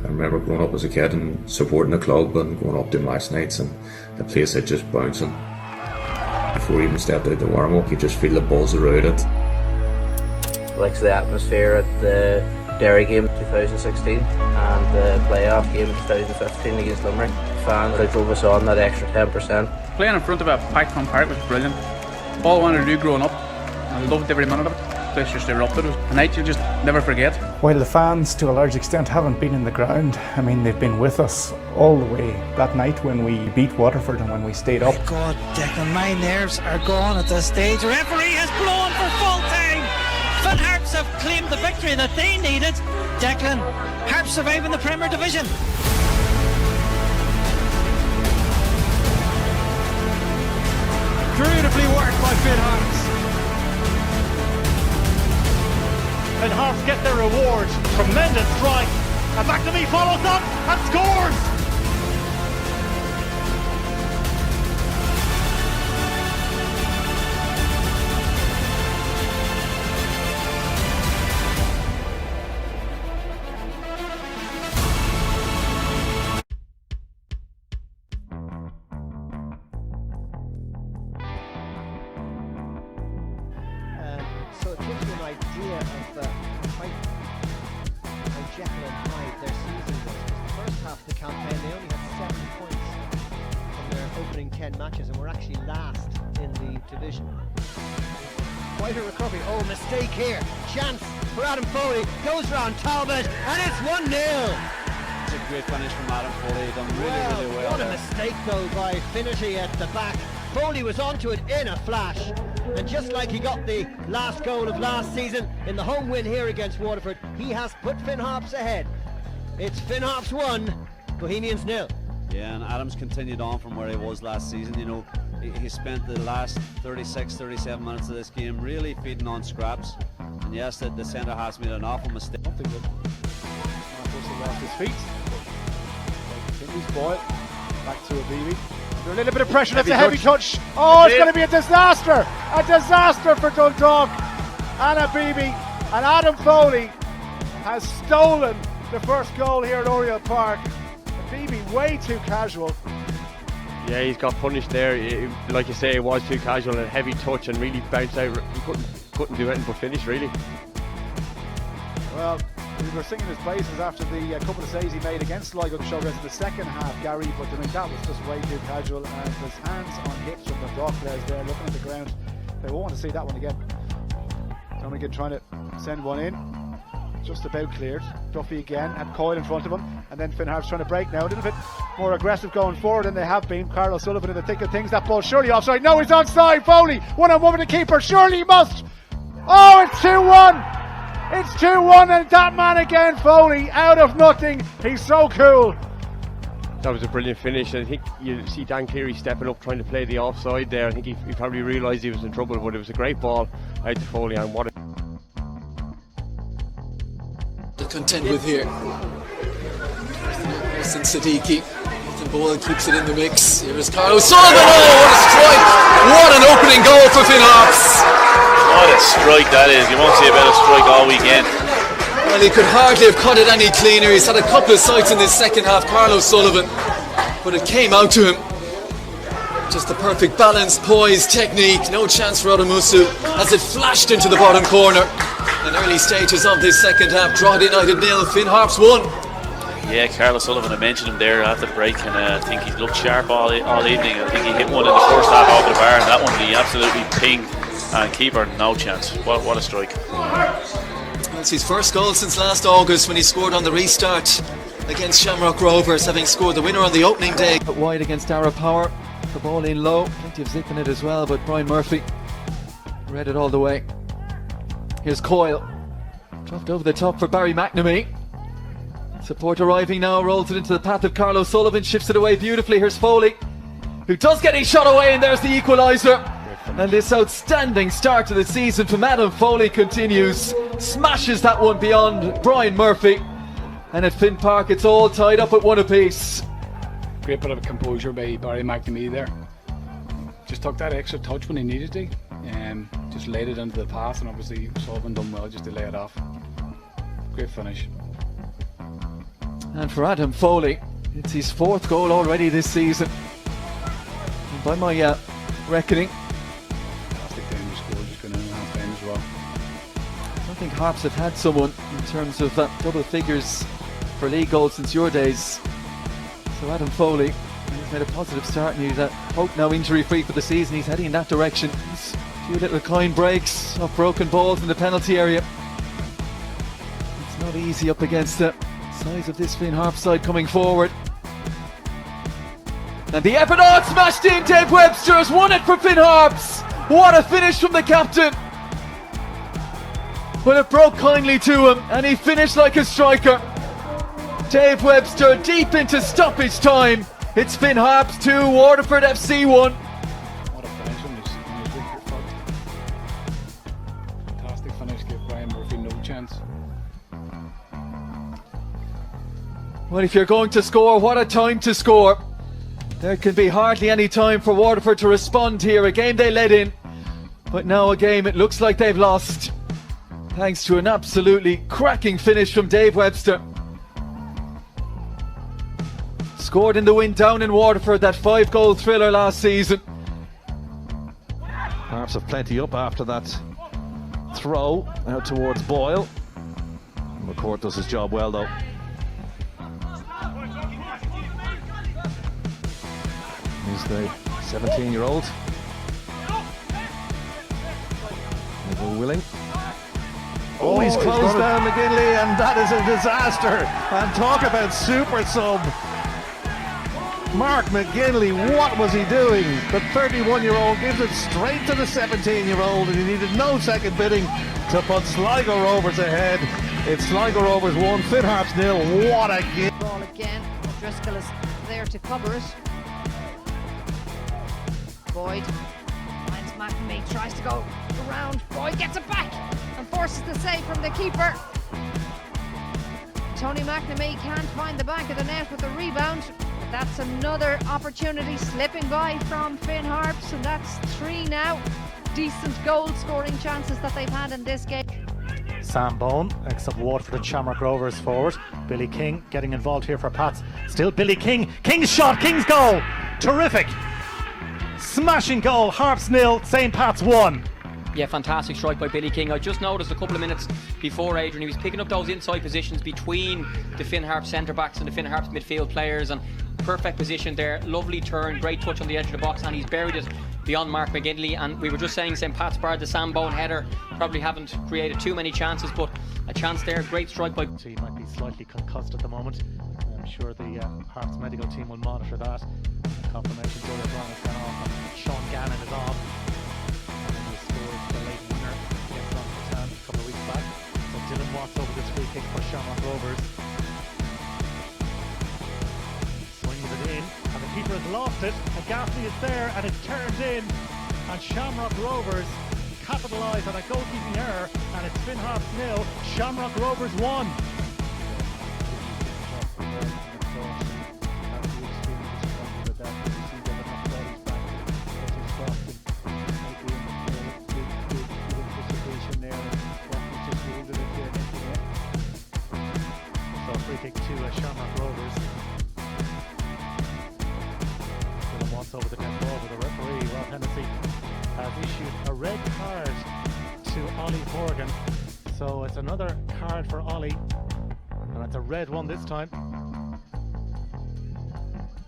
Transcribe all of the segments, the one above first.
I remember growing up as a kid and supporting the club and going up to match nights, and the place had just bouncing. Before you even stepped out the warm-up, you just feel the buzz around it. Likes the atmosphere at the DERRY game 2016 and the playoff game 2015 against Limerick. Fans that drove us on that extra 10%. Playing in front of a packed home park was brilliant. All I wanted to do growing up. I loved every minute of it. The place just erupted. It was a night you'll just never forget. While the fans to a large extent haven't been in the ground, I mean they've been with us all the way. That night when we beat Waterford and when we stayed up. God, Declan, my nerves are gone at this stage. The referee has blown for full time. But Harps have claimed the victory that they needed. Declan, Harps survive in the Premier Division. Beautifully worked by Finn Harps. And Harps get their reward. Tremendous strike. And McNamee follows up and scores. So it gives you an idea of how Jekyll and Hyde their season was. The first half of the campaign they only had 7 points from their opening 10 matches and were actually last in the division. Quite a recovery. Oh, mistake here. Chance for Adam Foley. Goes round Talbot and it's 1-0. It's a great finish from Adam Foley. He done really well. What a mistake though by Finnerty at the back. Foley was onto it in a flash. And just like he got the last goal of last season in the home win here against Waterford, he has put Finn Harps ahead. It's Finn Harps 1, Bohemians 0. Yeah, and Adams continued on from where he was last season. You know, he spent the last 36-37 minutes of this game really feeding on scraps. And yes, the centre has made an awful mistake. I think that Marcos lost his feet. Continues Boyle back to Abibi. A little bit of pressure, that's a heavy touch. Oh, it's going to be a disaster! A disaster for Dundalk and Abibi. And Adam Foley has stolen the first goal here at Oriel Park. Abibi way too casual. Yeah, he's got punished there. Like you say, it was too casual and a heavy touch and really bounced out. He couldn't do anything but finish, really. Well, we were singing his praises after the couple of saves he made against SLIGO to show us in the second half, Gary, but I mean that was just way too casual, and his hands on hips from the Dundalk players there looking at the ground. They won't want to see that one again. Donegan trying to send one in, just about cleared. Duffy again, had Coyle in front of him, and then Finn Harps trying to break now, a little bit more aggressive going forward than they have been. Carl O'Sullivan in the thick of things, that ball surely offside. No, he's onside. Foley, 1-on-1 with the keeper, surely he must. Oh, it's 2-1. It's 2-1 and that man again, Foley, out of nothing. He's so cool. That was a brilliant finish. I think you see Dan Cleary stepping up trying to play the offside there. I think he probably realised he was in trouble, but it was a great ball out to Foley, and what a... To contend with here. Wilson Siddiqui. Ethan Boyle keeps it in the mix. Here is Carl O'Sullivan. Oh, what a strike! What an opening goal for Finn Harps. What a strike that is. You won't see a better strike all weekend. Well, he could hardly have cut it any cleaner. He's had a couple of sights in this second half, Carl O'Sullivan, but it came out to him. Just the perfect balance, poise, technique. No chance for Odamusu as it flashed into the bottom corner. In early stages of this second half, Drogheda United 0, Finn Harps 1. Yeah, Carl O'Sullivan, I mentioned him there after the break, and I think he's looked sharp all evening. I think he hit one in the first half over the bar, and that one he absolutely pinged. And keeper, no chance. What a strike. That's his first goal since last August when he scored on the restart against Shamrock Rovers, having scored the winner on the opening day. Wide against Dara Power. The ball in low. Plenty of zip in it as well, but Brian Murphy read it all the way. Here's Coyle. Dropped over the top for Barry McNamee. Support arriving now, rolls it into the path of Carl O'Sullivan, shifts it away beautifully. Here's Foley, who does get his shot away, and there's the equaliser. And this outstanding start to the season from Adam Foley continues. Smashes that one beyond Brian Murphy. And at Finn Park it's all tied up at 1 apiece. Great bit of composure by Barry McNamee there. Just took that extra touch when he needed to. Just laid it into the pass, and obviously Sullivan done well just to lay it off. Great finish. And for Adam Foley, it's his 4th goal already this season. And by my reckoning, Fantastic game, he scored just going in half time as well. I don't think Harps have had someone in terms of double figures for league goals since your days. So Adam Foley, he's made a positive start, and he's hope now injury free for the season. He's heading in that direction. He's a few little kind breaks off broken balls in the penalty area. It's not easy up against the size of this Finn Harps side coming forward. And the effort smashed in. Dave Webster has won it for Finn Harps. What a finish from the captain. Well, it broke kindly to him, and he finished like a striker. Dave Webster deep into stoppage time. It's Finn Harps 2, Waterford FC 1. What a finish on his wicket foot. Fantastic finish, gave Brian Murphy no chance. Well, if you're going to score, what a time to score. There can be hardly any time for Waterford to respond here. A game they led in, but now a game it looks like they've lost, thanks to an absolutely cracking finish from Dave Webster. Scored in the win down in Waterford, that 5-goal thriller last season. Harps have plenty up after that throw out towards Boyle. McCourt does his job well though. He's the 17-year-old. Never willing. Oh, he's closed down McGinley, and that is a disaster. And talk about super sub. Mark McGinley, what was he doing? The 31-year-old gives it straight to the 17-year-old, and he needed no second bidding to put SLIGO Rovers ahead. It's SLIGO Rovers 1, Finn Harps 0. What a game! Ball again. Driscoll is there to cover it. Boyd finds McNamee, tries to go around. Boyd gets it back and forces the save from the keeper. Tony McNamee can't find the back of the net with the rebound. But that's another opportunity slipping by from Finn Harps, and that's 3 now. Decent goal scoring chances that they've had in this game. Sam Bone, except Waterford and Shamrock Rovers forward. Billy King getting involved here for Pats. Still Billy King. King's shot, King's goal. Terrific. Smashing goal. Harps 0, St. Pat's 1. Yeah, fantastic strike by Billy King. I just noticed a couple of minutes before, Adrian, he was picking up those inside positions between the Finn Harps centre backs and the Finn Harps midfield players, and perfect position there. Lovely turn, great touch on the edge of the box, and he's buried it beyond Mark McGinley. And we were just saying St. Pat's bar the Sam Bone header, probably haven't created too many chances, but a chance there. Great strike by. He might be slightly concussed at the moment. I'm sure the Harps medical team will monitor that. Confirmation Joe LeBron has gone off, and Sean Gannon is off. He scored the late winner against Town a couple of weeks back. So Dylan Watts over this free kick for Shamrock Rovers. Swings it in, and the keeper has lost it. And Gaffney is there, and it's turned in. And Shamrock Rovers capitalise on a goalkeeping error, and it's Finn Harps 0, Shamrock Rovers 1. Kick to Shamrock Rovers. Dylan Watts over the net ball, but the referee, Rob Hennessy, has issued a red card to Ollie Horgan. So it's another card for Ollie, and it's a red one this time.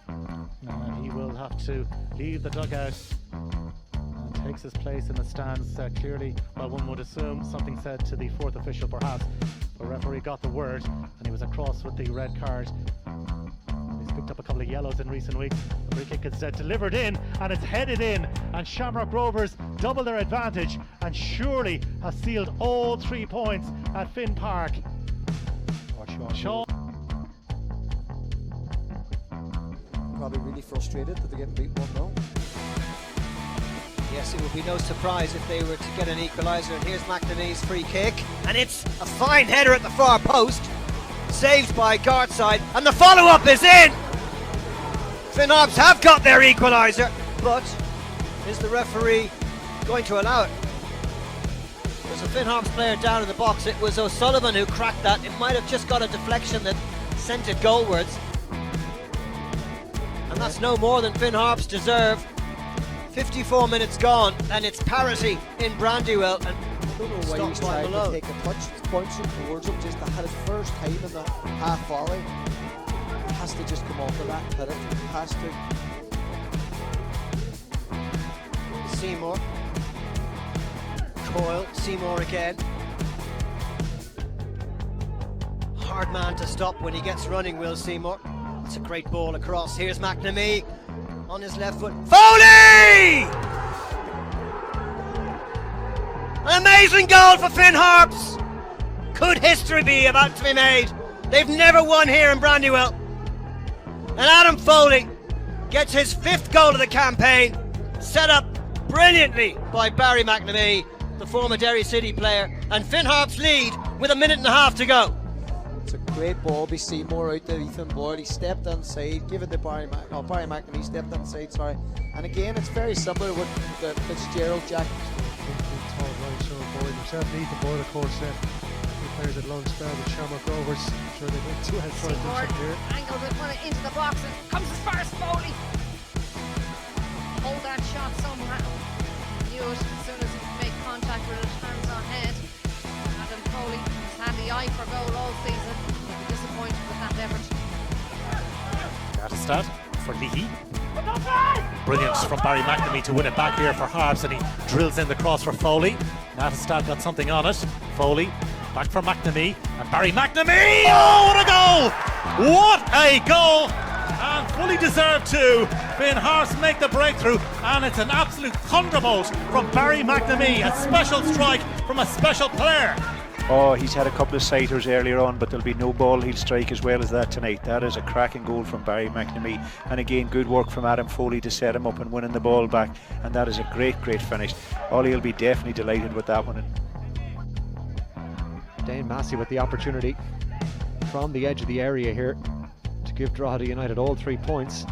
And he will have to leave the dugout and takes his place in the stands. Clearly, well, one would assume something said to the fourth official perhaps. The referee got the word, and he was across with the red card. He's picked up a couple of yellows in recent weeks. The free kick is delivered in, and it's headed in, and Shamrock Rovers double their advantage and surely has sealed all 3 points at Finn Park. Sean. Probably really frustrated that they're getting beat 1-0. Yes, it would be no surprise if they were to get an equaliser. And here's McNamee's free kick, and it's a fine header at the far post, saved by Gartside, and the follow-up is in! Finn Harps have got their equaliser, but is the referee going to allow it? There's a Finn Harps player down in the box. It was O'Sullivan who cracked that. It might have just got a deflection that sent it goalwards. And that's no more than Finn Harps deserve. 54 minutes gone, and it's parity in Brandywell. And I don't know why he's trying to take a touch. It's bouncing towards him, just had his first time in the half volley. Has to just come off of that, hit it. Has to. Seymour. Coyle, Seymour again. Hard man to stop when he gets running, Will Seymour. It's a great ball across. Here's McNamee on his left foot. Foley! An amazing goal for Finn Harps. Could history be about to be made? They've never won here in Brandywell. And Adam Foley gets his 5th goal of the campaign, set up brilliantly by Barry McNamee, the former Derry City player, and Finn Harps lead with 1.5 minutes to go. It's a great ball by Seymour out to Ethan Boyd. He stepped inside, give it to Barry McNamee stepped inside, sorry. And again, it's very similar with the Fitzgerald Jack. Boyd himself and Ethan Boyd, of course, two players at lunch there with SHAM Rovers. Sure, they went 2 head Seymour angles it into the box and comes as far as Foley. Hold that shot somehow. Knew it as soon as he made contact with it, hands on head. Adam Foley has had the eye for goal all season. He'll be disappointed with that effort. That is stat for Leahy. Brilliance from Barry McNamee to win it back here for Harps, and he drills in the cross for Foley. Natastad got something on it. Foley back for McNamee, and Barry McNamee! Oh, what a goal! What a goal! And fully deserved too. Finn Harps make the breakthrough, and it's an absolute thunderbolt from Barry McNamee. A special strike from a special player. Oh, he's had a couple of sighters earlier on, but there'll be no ball he'll strike as well as that tonight. That is a cracking goal from Barry McNamee, and again good work from Adam Foley to set him up and winning the ball back, and that is a great finish. Ollie will be definitely delighted with that one. Dane Massey with the opportunity from the edge of the area here to give Drogheda United all 3 points.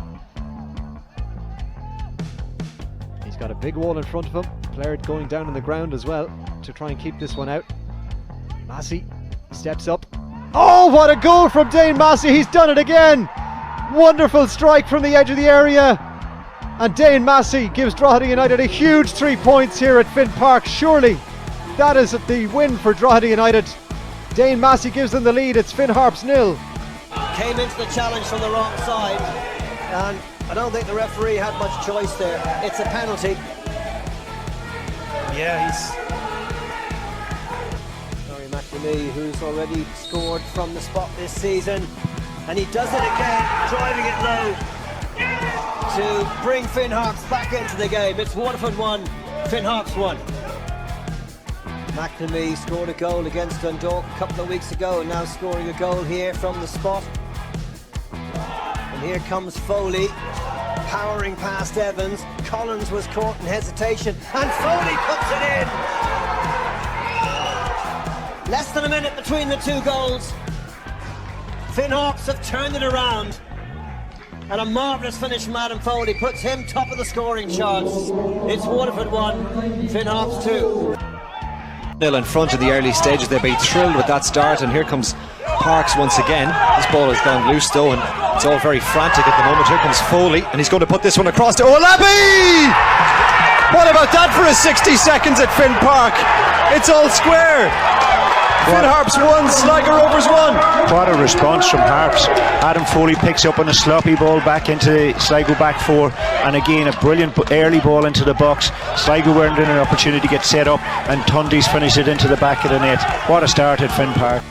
He's got a big wall in front of him, player going down on the ground as well to try and keep this one out. Massey steps up. Oh, what a goal from Dane Massey! He's done it again! Wonderful strike from the edge of the area, and Dane Massey gives Drogheda United a huge 3 points here at Finn Park. Surely that is the win for Drogheda United. Dane Massey gives them the lead. It's Finn Harps 0. Came into the challenge from the wrong side, and I don't think the referee had much choice there. It's a penalty. Yeah, he's McNamee, who's already scored from the spot this season, and he does it again, driving it low to bring Finn Harps back into the game. It's Waterford 1, Finn Harps 1. McNamee scored a goal against Dundalk a couple of weeks ago, and now scoring a goal here from the spot. And here comes Foley, powering past Evans. Collins was caught in hesitation, and Foley puts it in. Less than a minute between the 2 goals. Finn Harps have turned it around, and a marvellous finish from Adam Foley puts him top of the scoring charts. It's Waterford 1, Finn Harps 2. 0 in front of the early stages. They'll be thrilled with that start, and here comes Parks once again. This ball has gone loose though, and it's all very frantic at the moment. Here comes Foley, and he's going to put this one across to Olabi! What about that for a 60 seconds at Finn Park? It's all square. Finn Harps 1, Sligo Rovers 1. What a response from Harps. Adam Foley picks up on a sloppy ball back into Sligo back 4, and again a brilliant early ball into the box. Sligo weren't in an opportunity to get set up, and Tundies finished it into the back of the net. What a start at Finn Park.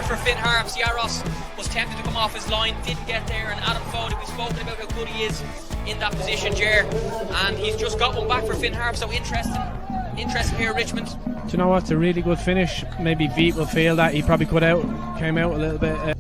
For Finn Harps, Yaros was tempted to come off his line, didn't get there, and Adam Foley, we've spoken about how good he is in that position, Ger, and he's just got one back for Finn Harps, so interesting here, Richmond. Do you know what? It's a really good finish. Maybe Beat will feel that he probably came out a little bit.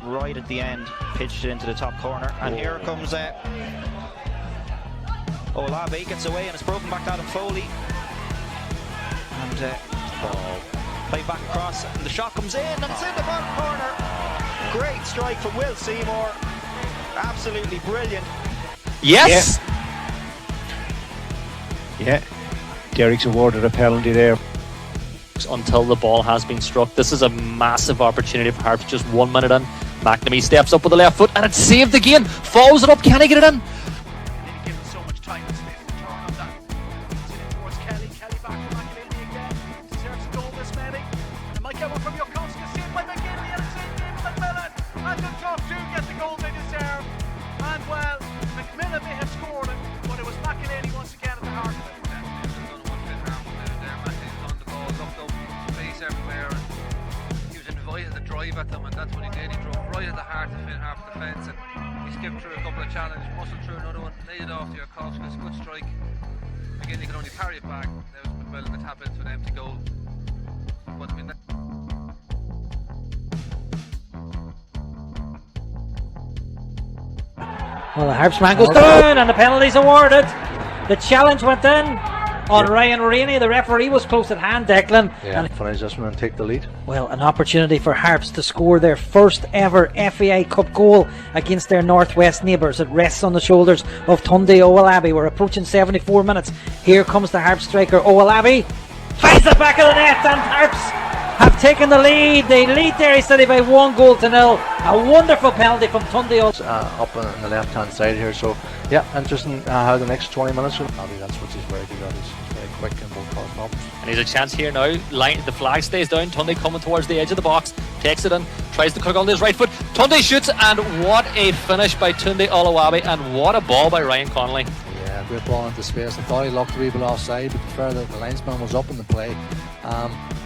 Right at the end, pitched it into the top corner, and here comes Olabe, gets away and it's broken back to Adam Foley, and play back across, and the shot comes in and it's in the bottom corner. Great strike from Will Seymour, absolutely brilliant. Yes. Yeah, Derrick's awarded a penalty there. Until the ball has been struck. This is a massive opportunity for Harps. Just 1 minute in. McNamee steps up with the left foot and it's saved again. Follows it up. Can he get it in? Given so much time and space to turn on that. It's in towards Kelly. Kelly back to McIlhenny again. Deserves a goal this maybe. And it might get one from Yokosuka. Saved by McGinley and it's in from McMillan. And the top two get the goal they deserve. And well, McMillan may have scored it, but it was McIlhenny once again at the heart of it. Everywhere, and he was invited to drive at them, and that's what he did. He drove right at the heart of Finn Harps defence, and he skipped through a couple of challenges, muscled through another one, laid it off to Yokosuka. It's a good strike. Again, he could only parry it back. There was McMillan to tap into an empty goal. But I mean, Well, the Harps man goes down and the penalty's awarded. The challenge went in on Ryan Rainey. The referee was close at hand, Declan. Yeah, and finish this one and take the lead. Well, an opportunity for Harps to score their first ever FAI Cup goal against their northwest neighbours. It rests on the shoulders of Tunde Owolabi. We're approaching 74 minutes. Here comes the Harps striker Owolabi. Finds the back of the net, and Harps have taken the lead. They lead Derry City by 1-0. A wonderful penalty from Tunde up on the left hand side here, so yeah, interesting how the next 20 minutes will be. That's what he's very good at. He's very quick and won't cause problems. And he's a chance here now. The flag stays down. Tunde coming towards the edge of the box, takes it in, tries to cook on his right foot. Tunde shoots, and what a finish by Tunde Owolabi, and what a ball by Ryan Connolly. Yeah, great ball into space. I thought he looked a wee bit offside, but the linesman was up in the play.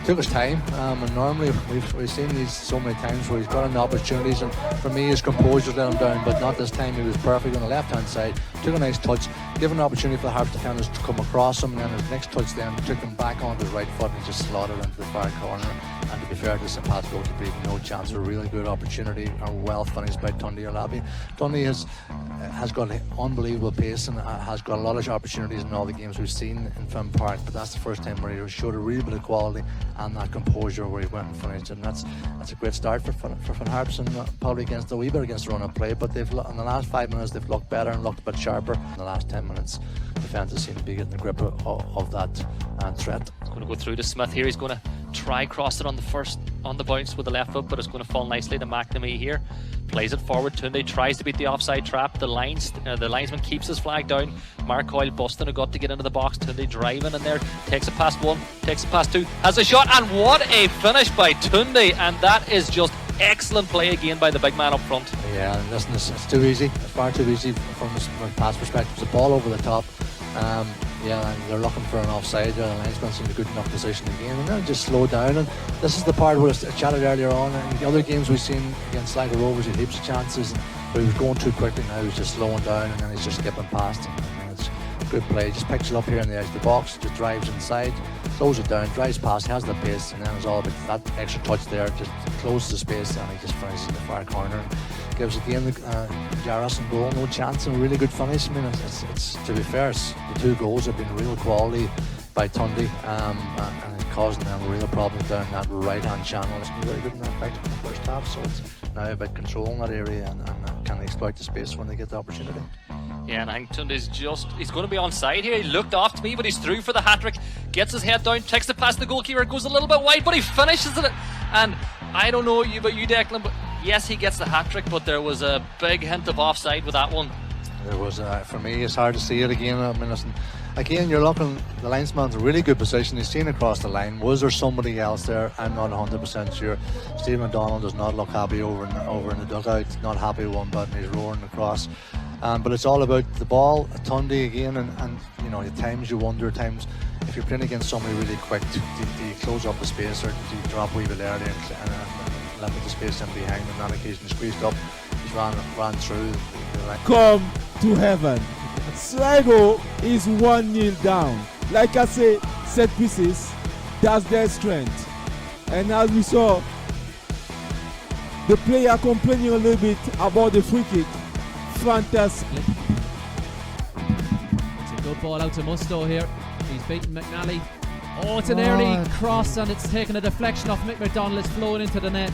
Took his time, and normally we've seen these so many times where he's got an opportunities, and for me his composure let him down, but not this time. He was perfect on the left hand side, took a nice touch, given an opportunity for the Harps defenders to come across him, and then his next touch then took him back onto the right foot and he just slaughtered into the far corner. And to be fair to St. Pat's goalkeeper, no chance. A really good opportunity, and well finished by Tunde Owolabi. Tunde has got unbelievable pace and has got a lot of opportunities in all the games we've seen in Finn Park, but that's the first time where he showed a real bit of quality and that composure where he went and finished, and that's a great start for Finn Harps, and probably against a wee bit against the run of play, but they've in the last 5 minutes they've looked better and looked a bit sharper. In the last 10 minutes defences seem to be getting the grip of that threat. He's going to go through to Smith here. He's going to try cross it on the bounce with the left foot, but it's going to fall nicely to McNamee here. Plays it forward. Tunde tries to beat the offside trap. The linesman keeps his flag down. Mark Coyle busting a gut to get into the box. Tunde driving in there, takes it past one, takes it past two, has a shot, and what a finish by Tunde, and that is just excellent play again by the big man up front. Yeah, and listen, it's too easy. It's far too easy from a pass perspective. It's a ball over the top. Yeah, and they're looking for an offside there. The linesman's in a good enough position again, and then just slow down. And this is the part where I chatted earlier on. And the other games we've seen against SLIGO Rovers, he had heaps of chances, but he was going too quickly. Now he's just slowing down, and then he's just skipping past him. And it's good play. Just picks it up here on the edge of the box, just drives inside, slows it down, drives past, has the pace, and then it's all about that extra touch there. Just closes the space, and he just finishes in the far corner. Gives again Jaros and goal, no chance, and a really good finish. I mean, it's to be fair, the two goals have been real quality by Tunde, and it caused them real problems down that right hand channel. It's been very good in that effect in the first half, so it's now about controlling that area and can they exploit the space when they get the opportunity. Yeah, and I think Tunde's he's going to be on side here. He looked off to me, but he's through for the hat-trick, gets his head down, takes it past the goalkeeper, goes a little bit wide, but he finishes it. And I don't know about you, Declan, but yes, he gets the hat-trick, but there was a big hint of offside with that one. There was, for me, it's hard to see it again. I mean, listen, again, you're looking, the linesman's in a really good position. He's seen across the line. Was there somebody else there? I'm not 100% sure. Stephen McDonald does not look happy over in the dugout. Not happy one bit, and he's roaring across. But it's all about the ball, a Tundi again, and you know, at times you wonder, if you're playing against somebody really quick, do you close up the space, or do you drop a wee bit early and limit the space in behind? On that occasion, he squeezed up, he's ran through the line. Come to heaven. SLIGO is 1-0 down. Like I say, set pieces, that's their strength. And as we saw, the player complaining a little bit about the free kick. Fantastic. It's a good ball out to Musto here. He's beaten McNally. Oh, it's an early cross, and it's taken a deflection off Mick McDonald. It's flowing into the net.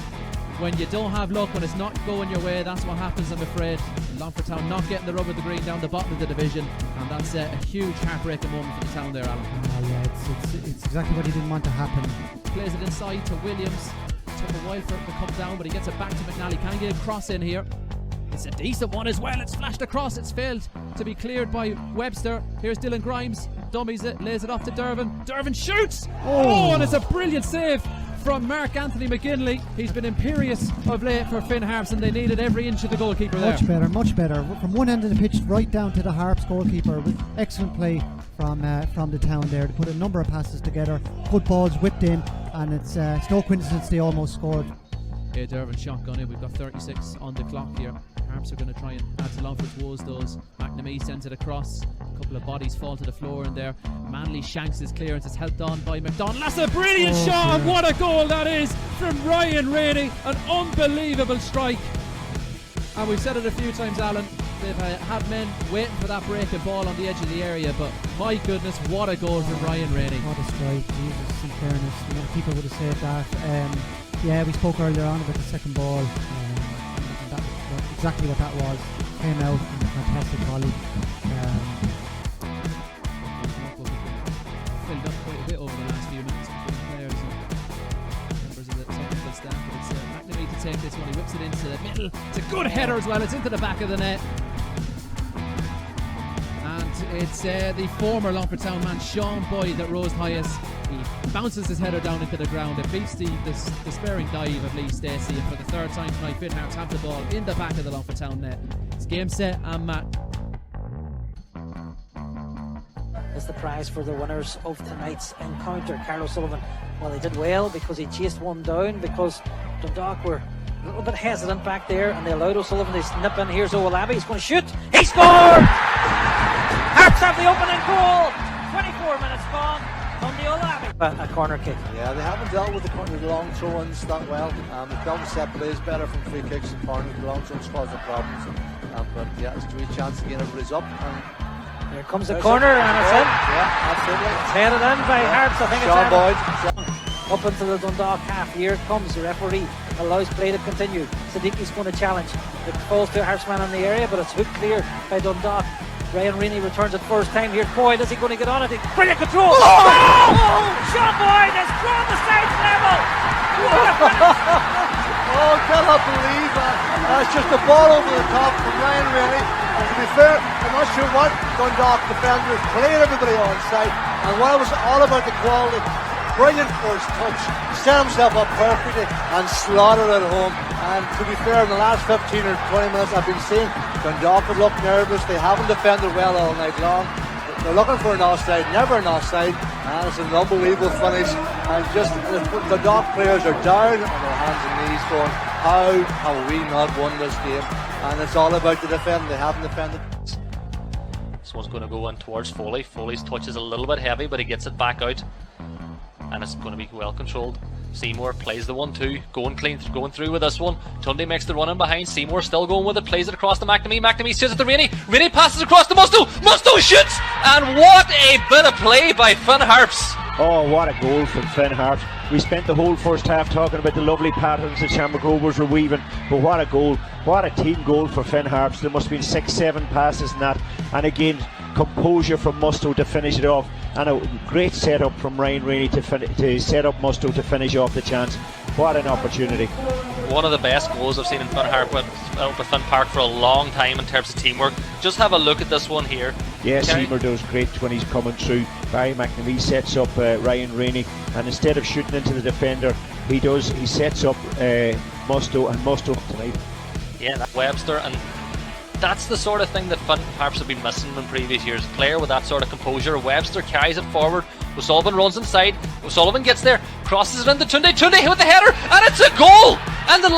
When you don't have luck, when it's not going your way, that's what happens, I'm afraid. Longford Town not getting the rub of the green down the bottom of the division, and that's a huge heartbreaking moment for the town there, Alan. Yeah, it's exactly what he didn't want to happen. Plays it inside to Williams. Took a while for it to come down, but he gets it back to McNally. Can he get a cross in here? It's a decent one as well. It's flashed across. It's failed to be cleared by Webster. Here's Dylan Grimes. Dummies it, lays it off to Dervin. Dervin shoots! Oh, and it's a brilliant save from Mark Anthony McGinley. He's been imperious of late for Finn Harps, and they needed every inch of the goalkeeper there. Much better. From one end of the pitch right down to the Harps goalkeeper. With excellent play from the town there to put a number of passes together. Good balls whipped in, and it's no coincidence they almost scored. Yeah, Dervin shotgun in. We've got 36 on the clock here. Harps are going to try and add to Longford's woes. Those McNamee sends it across. A couple of bodies fall to the floor in there. Manley shanks his clearance. It's helped on by McDonald. That's a brilliant shot, and what a goal that is from Ryan Rainey. An unbelievable strike. And we've said it a few times, Alan. They've had men waiting for that breaking ball on the edge of the area, but my goodness, what a goal from Ryan Rainey. What a strike, Jesus, in fairness. You know, people would have said that. Yeah, we spoke earlier on about the second ball. And that was exactly what that was. Came out in a fantastic volley. Filled up quite a bit over the last few minutes between players and members of the technical staff. But it's McNamee to take this one. He whips it into the middle. It's a good header as well. It's into the back of the net. And it's the former Longford Town man, Sean Boyd, that rose highest. He bounces his header down into the ground. It beats the despairing dive of Lee Stacey. And for the third time tonight, Finn Harps have the ball in the back of the Longford Town net. It's game, set, and match. Is the prize for the winners of tonight's encounter. Carl O'Sullivan, well, they did well because he chased one down, because Dundalk were a little bit hesitant back there, and they allowed O'Sullivan to snip in. Here's O'Laby, he's going to shoot. He scored! Harps have the opening goal. 24 minutes gone from the O'Laby. A corner kick. Yeah, they haven't dealt with the long throw-ins that well. They've dealt with set plays better from free kicks and corners. The long throw-ins causing problems. But yeah, it's a great chance again. Everybody's up. And here comes the corner, and it's in. Yeah, absolutely. It's headed in by Harps. I think Sean Boyd. Up into the Dundalk half. Here it comes. The referee allows play to continue. Siddiqui's going to challenge. It falls to a Harpsman in the area, but it's hooked clear by Dundalk. Ryan Rainey returns it first time. Here's Boyd. Is he going to get on it? Brilliant control. Oh! Sean Boyd has drawn the sides level. What a finish. Oh, cannot believe that. It's just a ball over the top from Ryan Rainey. And to be fair, I'm not sure what Dundalk defenders played everybody on side. And what it was all about the quality. Brilliant first touch. Set himself up perfectly and slaughtered at home. And to be fair, in the last 15 or 20 minutes I've been seeing Dundalk have looked nervous. They haven't defended well all night long. They're looking for an offside, never an offside, and it's an unbelievable finish. And just the Dundalk players are down on their hands and knees going, how have we not won this game? And it's all about the defend. They haven't defended. This one's going to go in towards Foley. Foley's touch is a little bit heavy, but he gets it back out, and it's going to be well controlled. Seymour plays the 1-2, going clean, going through with this one. Tunde makes the run in behind. Seymour still going with it, plays it across to McNamee. McNamee sits it to Rainey. Rainey passes across to Musto. Musto shoots, and what a bit of play by Finn Harps. Oh, what a goal from Finn Harps. We spent the whole first half talking about the lovely patterns that Shamrock Rovers were weaving, but what a goal, what a team goal for Finn Harps. There must have been 6-7 passes in that, and again, composure from Musto to finish it off, and a great setup from Ryan Rainey to set up Musto to finish off the chance. What an opportunity. One of the best goals I've seen in Finn Park for a long time in terms of teamwork. Just have a look at this one here. Yeah, Kerry? Seymour does great when he's coming through. Barry McNamee sets up Ryan Rainey, and instead of shooting into the defender, he sets up Musto, and Musto tonight. Yeah, that Webster, and that's the sort of thing that Finn Harps have been missing in previous years. A player with that sort of composure. Webster carries it forward. O'Sullivan runs inside. O'Sullivan gets there, crosses it into Tunde. Tunde with the header, and it's a goal! And the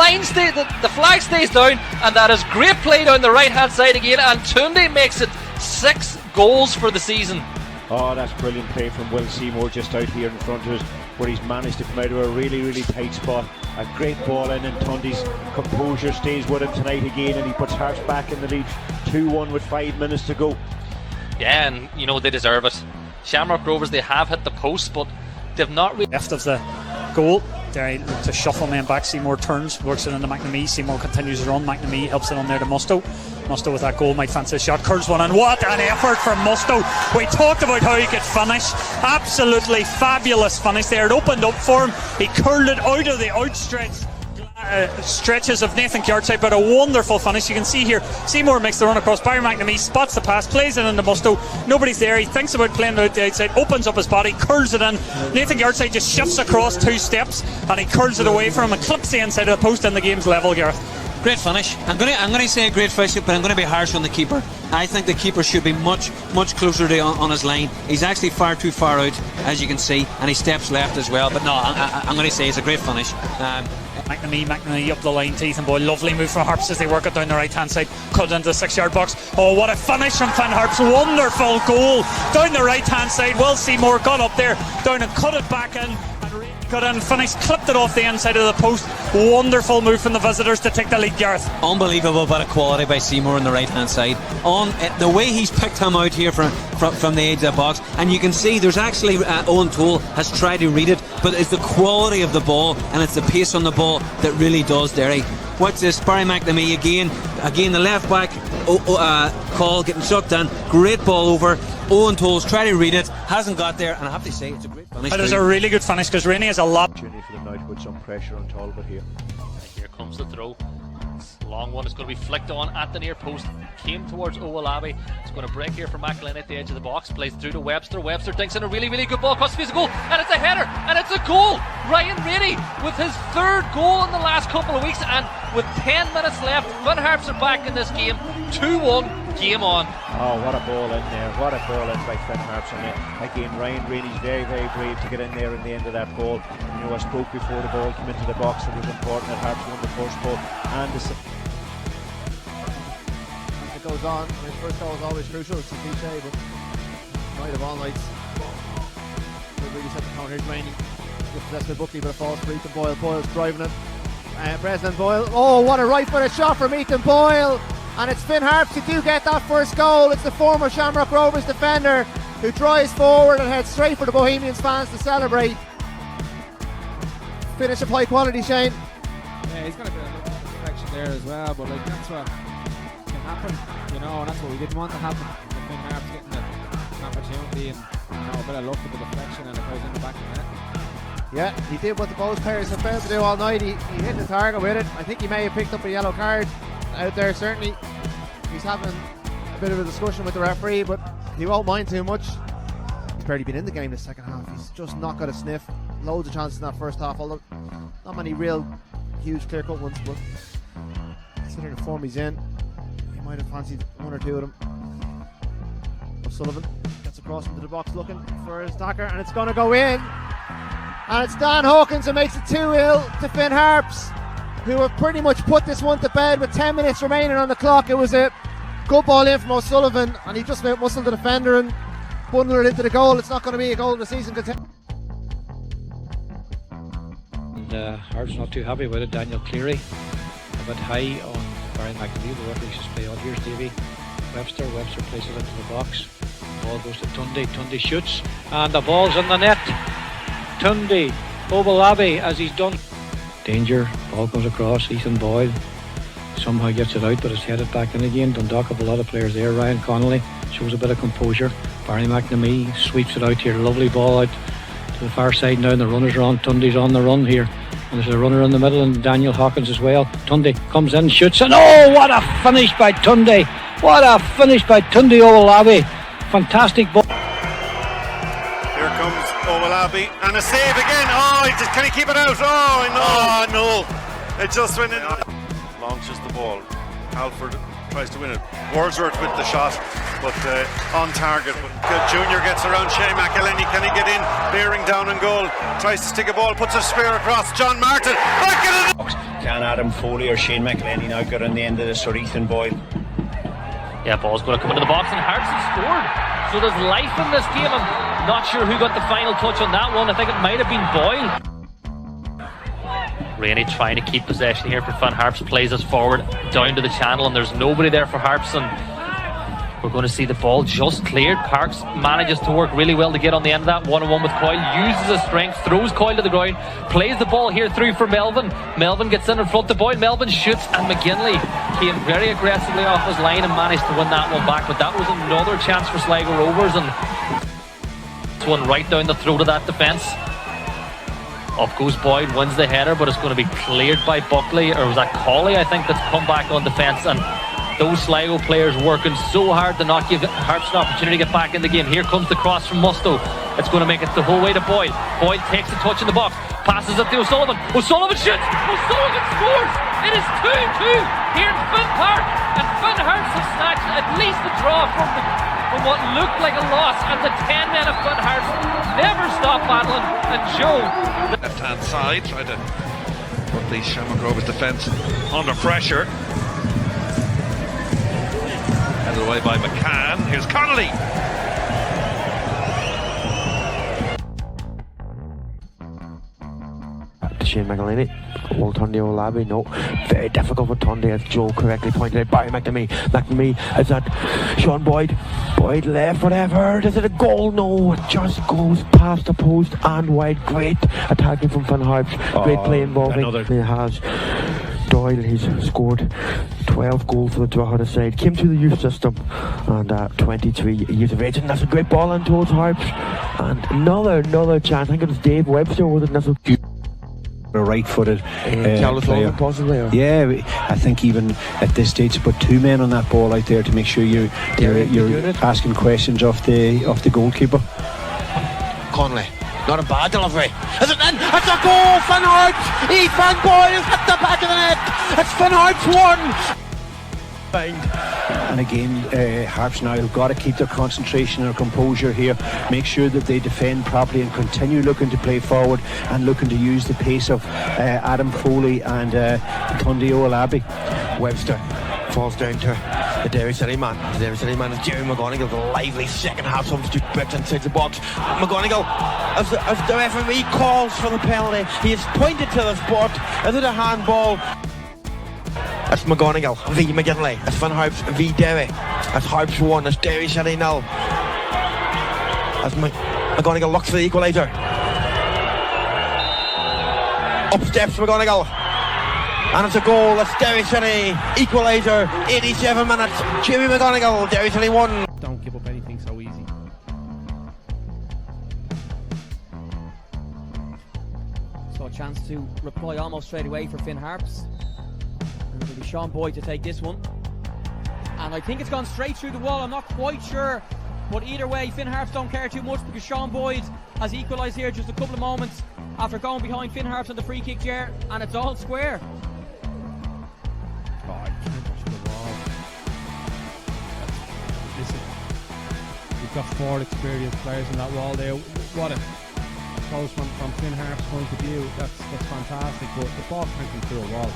flag stays down, and that is great play down the right hand side again. And Tunde makes it 6 goals for the season. Oh, that's brilliant play from Will Seymour just out here in front of us, where he's managed to come out of a really, really tight spot. A great ball in, and Tunde's composure stays with him tonight again, and he puts Harps back in the lead 2-1 with 5 minutes to go. Yeah, and you know they deserve it. Shamrock Rovers, they have hit the post, but they've not really. Left of the goal, Derry look to shuffle men back. Seymour turns, works it into McNamee. Seymour continues to run. McNamee helps it on there to Musto. Musto with that goal might fancy a shot. Curls one, and what an effort from Musto. We talked about how he could finish. Absolutely fabulous finish there. It opened up for him. He curled it out of the outstretched stretches of Nathan Yardside, but a wonderful finish. You can see here Seymour makes the run across. Barry McNamee spots the pass, plays it into Musto. Nobody's there. He thinks about playing it out the outside, opens up his body, curls it in. Nathan Yardside just shifts across 2 steps, and he curls it away from him and clips the inside of the post, and the game's level, Gareth. Great finish. I'm going to say a great finish, but I'm going to be harsh on the keeper. I think the keeper should be much closer to on his line. He's actually far too far out, as you can see, and he steps left as well. But no, I'm going to say it's a great finish. McNamee up the line to Ethan Boyle. Lovely move from Harps as they work it down the right hand side, cut into the 6-yard box. Oh, what a finish from Finn Harps. Wonderful goal down the right hand side. Will Seymour got up there, down and cut it back in, and got in, finished, clipped it off the inside of the post. Wonderful move from the visitors to take the lead, Gareth. Unbelievable bit of quality by Seymour on the right hand side. On the way he's picked him out here from the edge of the box, and you can see there's actually Owen Toole has tried to read it, but it's the quality of the ball and it's the pace on the ball that really does Derry. What's this? Barry McNamee again the left back call getting sucked in. Great ball over. Owen Toole's trying to read it, hasn't got there, and I have to say it's a great finish. It is a really good finish because Rainey has a lot. Opportunity for them now to put some pressure on Talbot here. Here comes the throw. Long one is going to be flicked on at the near post. Came towards Owolabi. It's going to break here for McLean at the edge of the box. Plays through to Webster. Webster dinks in a really, really good ball. Across the face, a goal, and it's a header, and it's a goal. Ryan Rainey with his 3rd goal in the last couple of weeks, and with 10 minutes left, Finn Harps are back in this game. 2-1. Game on. Oh, what a ball in there. What a ball in by Finn Harps. And again, Ryan Rainey's very, very brave to get in there in the end of that ball. You know, I spoke before the ball came into the box. It was important that Harps won the first ball. And it goes on. I mean, first goal is always crucial. It's a cliche, but night of all nights. They really set the tone. Here's Rainey. Just possessed by Buckley, but a false for Ethan Boyle. Boyle's driving it. Breslin Boyle. Oh, what a right-footed shot from Ethan Boyle. And it's Finn Harps who do get that first goal. It's the former Shamrock Rovers defender who drives forward and heads straight for the Bohemians fans to celebrate. Finish of high quality, Shane. Yeah, he's got a bit of deflection there as well, but like that's what can happen, you know, and that's what we didn't want to happen. Finn Harps getting an opportunity and a bit of luck with the deflection, and it goes in the back of the net. Yeah, he did what the BOHS players have failed to do all night. He hit the target with it. I think he may have picked up a yellow card out there. Certainly he's having a bit of a discussion with the referee, but he won't mind too much. He's barely been in the game the second half. He's just not got a sniff. Loads of chances in that first half, although not many real huge clear cut ones, but considering the form he's in, he might have fancied one or two of them. O'Sullivan gets across into the box looking for his attacker, and it's going to go in, and it's Dan Hawkins who makes it 2-0 to Finn Harps, who have pretty much put this one to bed with 10 minutes remaining on the clock. It was a good ball in from O'Sullivan, and he just out-muscled the defender and bundled it into the goal. It's not going to be a goal of the season contender. And Harps not too happy with it. Daniel Cleary a bit high on Barry McNamee. The referee says play on. Here's Davy Webster. Webster places it into the box. Ball goes to Tunde. Tunde shoots, and the ball's in the net. Tunde Owolabi as he's done. Danger, ball comes across. Ethan Boyle somehow gets it out, but it's headed back in again. Dundalk have a lot of players there. Ryan Connolly shows a bit of composure. Barry McNamee sweeps it out here. Lovely ball out to the far side now, and the runners are on. Tunde's on the run here, and there's a runner in the middle, and Daniel Hawkins as well. Tunde comes in, shoots, and oh, what a finish by Tunde! What a finish by Tunde Owolabi! Fantastic ball. Here comes Owalabi and a save again. Oh, can he keep it out? Oh no! It just went in. Launches the ball. Halford tries to win it. Wordsworth with the shot, but on target. But Junior gets around Shea McElhenney. Can he get in? Bearing down and goal. Tries to stick a ball. Puts a spear across. John Martin. Can Adam Foley or Shane McElhenney now get on the end of this, or Ethan Boyle? Yeah, ball's going to come into the box, and Harps have scored. So there's life in this game. I'm not sure who got the final touch on that one. I think it might have been Boyle. Rainey trying to keep possession here for Finn Harps, plays us forward down to the channel, and there's nobody there for Harps, and we're going to see the ball just cleared. Parks manages to work really well to get on the end of that one-on-one with Coyle, uses his strength, throws Coyle to the ground, plays the ball here through for Melvin. Melvin gets in front of Boyle, Melvin shoots, and McGinley came very aggressively off his line and managed to win that one back, but that was another chance for Sligo Rovers, and this one right down the throat of that defence. Up goes Boyd, wins the header, but it's going to be cleared by Buckley, or was that Colley, I think, that's come back on defence, and those Sligo players working so hard to not give Harps an opportunity to get back in the game. Here comes the cross from Musto. It's going to make it the whole way to Boyd. Boyd takes a touch in the box, passes it to O'Sullivan. O'Sullivan shoots! O'Sullivan scores! It is 2-2 here in Finn Park, and Finn Harps have snatched at least a draw from what looked like a loss, and the 10 men of Finn Harps never stop battling, and Joe... Left hand side, trying to put the Shamrock Rovers defence under pressure. Headed away by McCann. Here's Connolly. Shane McElhenney. Will Tunde Olabi? No. Very difficult for Tunde, as Joe correctly pointed out. Barry McNamee. McNamee, is that Sean Boyd? Boyd left, whatever. Is it a goal? No. It just goes past the post and wide. Great attacking from Finn Harps. Great play involving. He has Doyle. He's scored 12 goals for the Drogheda side. Came through the youth system and 23 years of age. And that's a great ball in towards Harps. And another chance. I think it was Dave Webster, was it? That's a a right-footed player. Possibly, or? Yeah, I think even at this stage, put two men on that ball out there to make sure you're asking questions of the goalkeeper. Connolly, not a bad delivery. Is it in? It's a goal! Finn Harps! Ethan Boyle has hit the back of the net. It's Finn Harps 1. And again, Harps now have got to keep their concentration and composure here, make sure that they defend properly and continue looking to play forward and looking to use the pace of Adam Foley and Tunde Olabi. Webster falls down to the Derry City man. The Derry City man is Jerry McGonigal. The lively second half substitute breaks inside the box. McGonigal, as the referee calls for the penalty, he has pointed to the spot. Is it a handball? It's McGonigal v McGinley. It's Finn Harps v Derry. It's Harps 1. It's Derry City 0. As McGonigal looks for the equaliser. Up steps McGonigal. And it's a goal. It's Derry City equaliser. 87 minutes. Jimmy McGonigal. Derry City 1. Don't give up anything so easy. So a chance to reply almost straight away for Finn Harps. And it'll be Sean Boyd to take this one. And I think it's gone straight through the wall. I'm not quite sure. But either way, Finn Harps don't care too much because Sean Boyd has equalised here just a couple of moments after going behind Finn Harps on the free kick chair. And it's all square. Oh, I can't touch the wall. Listen, you've got 4 experienced players in that wall there. What a close from Finn Harps' point of view. That's fantastic. But the ball can't come through a wall.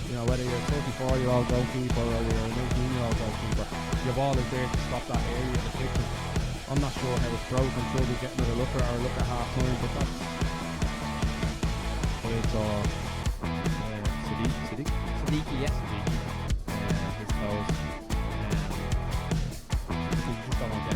You know, whether you're a 34-year-old goalkeeper or you're a 19-year-old goalkeeper, your ball is there to stop that area of the pitch. I'm not sure how it's broken. I'm sure we'll get another look at half time, but that's it's Siddiqui, yes. His toes. You just don't want to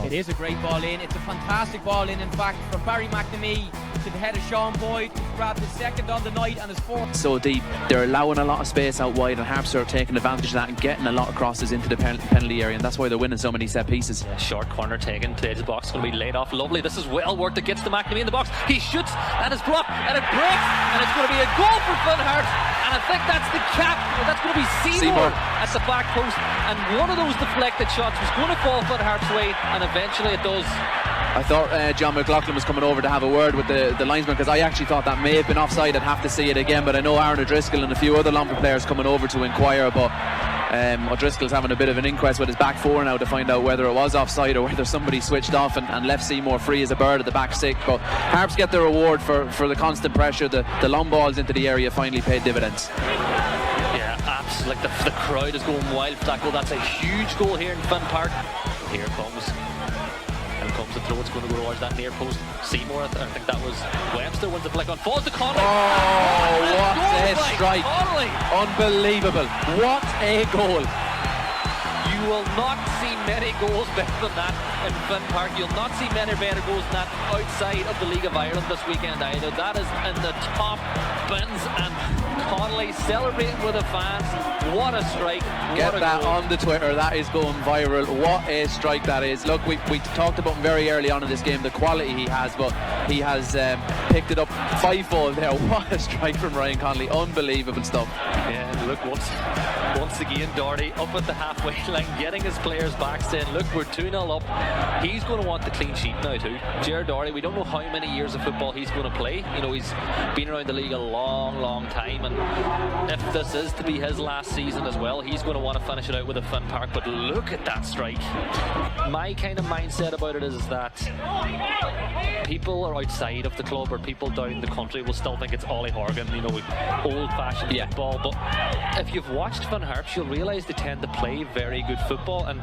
get It is a great ball in. It's a fantastic ball in fact, from Barry McNamee. to the head of Sean Boyd, who's grabbed his second on the night and his fourth. So deep, they're allowing a lot of space out wide, and Harps are taking advantage of that and getting a lot of crosses into the penalty area, and that's why they're winning so many set pieces. Yeah, short corner taken to the edge of the box, going to be laid off. Lovely. This is well worked. It gets to McNamee in the box. He shoots and it's blocked and it breaks, and it's going to be a goal for Finn Harps. And I think that's the cap. That's going to be Seymour at the back post. And one of those deflected shots was going to fall Finn Harps' way, and eventually it does. I thought John McLaughlin was coming over to have a word with the linesman, because I actually thought that may have been offside. I'd have to see it again, but I know Aaron O'Driscoll and a few other Longford players coming over to inquire, but O'Driscoll's having a bit of an inquest with his back four now to find out whether it was offside or whether somebody switched off and left Seymour free as a bird at the back stick. But Harps get their reward for the constant pressure. The long balls into the area finally paid dividends. Yeah, absolutely. Like the crowd is going wild for that goal. That's a huge goal here in Finn Park. Here comes the throw. It's going to go towards that near post. Seymour, I think that was Webster, wins the flick on. Falls to Connolly. Oh, what a strike. Unbelievable. What a goal. You will not see many goals better than that in Finn Park. You'll not see many better goals than that outside of the League of Ireland this weekend either. That is in the top bins, and Connolly celebrating with the fans. What a strike. Get that on the Twitter. That is going viral. What a strike that is. Look, we talked about him very early on in this game, the quality he has, but he has picked it up fivefold there. What a strike from Ryan Connolly. Unbelievable stuff. Yeah, look, once again, Doherty up at the halfway line, getting his players back, saying, look, we're 2-0 up. He's going to want the clean sheet now too. Gerard Doherty, we don't know how many years of football he's going to play. You know, he's been around the league a long time, and if this is to be his last season as well, he's going to want to finish it out with a Finn Park. But look at that strike. My kind of mindset about it is that people are outside of the club, or people down the country will still think it's Ollie Horgan, you know, old-fashioned football. But if you've watched Finn Harps, you'll realise they tend to play very good football, and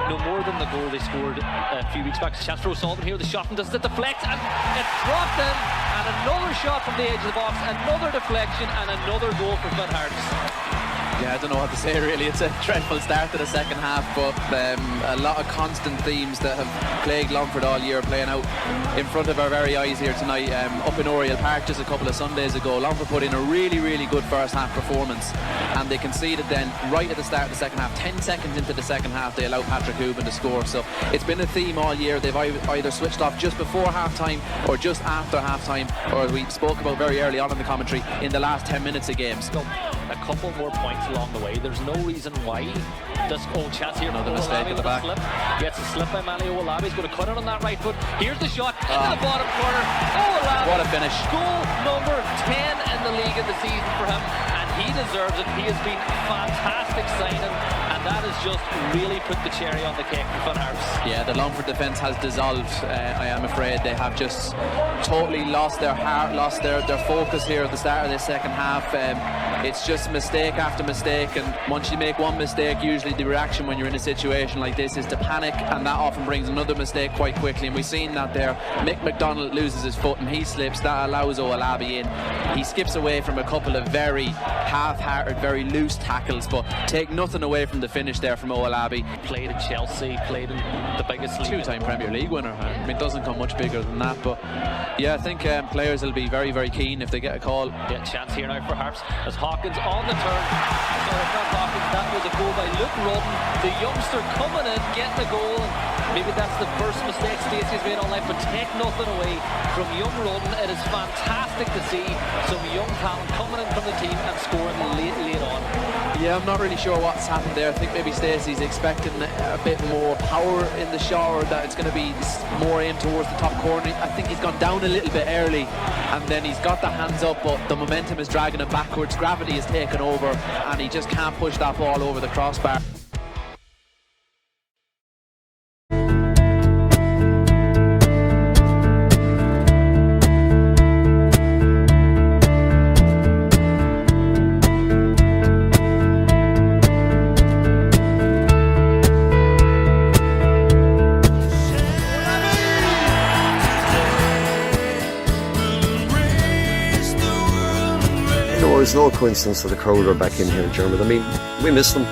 no more than the goal they scored a few weeks back. It's a chance for O'Sullivan here. The shot from the deflect, and it's dropped in, and another shot from the edge of the box, another deflection, and another goal for Finn Harps. Yeah, I don't know what to say really. It's a dreadful start to the second half, but a lot of constant themes that have plagued Longford all year playing out in front of our very eyes here tonight. Up in Oriel Park just a couple of Sundays ago, Longford put in a really good first half performance, and they conceded then right at the start of the second half. 10 seconds into the second half they allowed Patrick Hooban to score. So it's been a theme all year. They've either switched off just before half time or just after half time, or as we spoke about very early on in the commentary, in the last 10 minutes of games. A couple more points along the way. There's no reason why. This old chance here. Another mistake at the back. Slip. Gets a slip by Manny Olabi. He's going to cut it on that right foot. Here's the shot into the bottom corner. Olabi. What a finish. Goal number 10 in the league of the season for him, and he deserves it. He has been fantastic signing, and that has just really put the cherry on the cake for Finn Harps. Yeah, the Longford defence has dissolved. I am afraid they have just totally lost their heart, lost their focus here at the start of this second half. It's just mistake after mistake, and once you make one mistake, usually the reaction when you're in a situation like this is to panic, and that often brings another mistake quite quickly, and we've seen that there. Mick McDonald loses his foot and he slips. That allows Olabi in. He skips away from a couple of very half-hearted, very loose tackles, but take nothing away from the finish there from Olabi. Played in Chelsea, played in the biggest league. Two-time Premier League winner. I mean, it doesn't come much bigger than that, but yeah, I think players will be very keen if they get a call. Yeah, chance here now for Harps as Hawkins on the turn. Sorry, not Hawkins, that was a goal by Luke Rudden, the youngster coming in, getting a goal. Maybe that's the first mistake Stacey's made all night, but take nothing away from young Rudden. It is fantastic to see some young talent coming in from the team and scoring late on. Yeah, I'm not really sure what's happened there. I think maybe Stacey's expecting a bit more power in the shot, or that it's going to be more aimed towards the top corner. I think he's gone down a little bit early, and then he's got the hands up, but the momentum is dragging him backwards. Gravity has taken over, and he just can't push that ball over the crossbar. It's no coincidence that the crowd are back in here in Germany. I mean, we miss them.